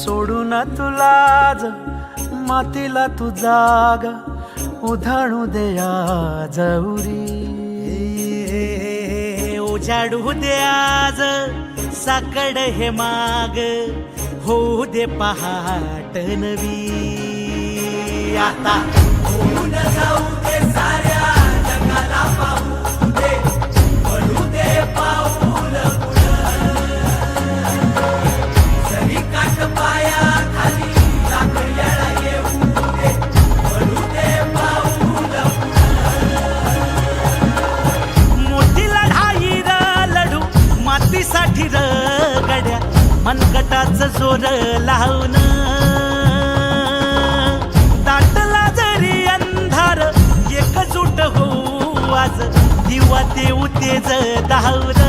सोडून तुला ज मातीला तू जाग उधाणू दे आज उरी. उजाडू दे आज साकड हे माग होऊ दे पहाट नवी. आता होऊन जाऊ दे साऱ्या जगाला पाहू दे पडू दे पाऊल जरी काट पाया खाली लाकड्याला येऊ दे पडू दे पाऊल. मोठी लढाई र लढू मातीसाठी र गड्या मनगटाचं जोर लावून. दाटला जरी अंधार एकजूट होऊ आज दिवा देऊ तेज धावून.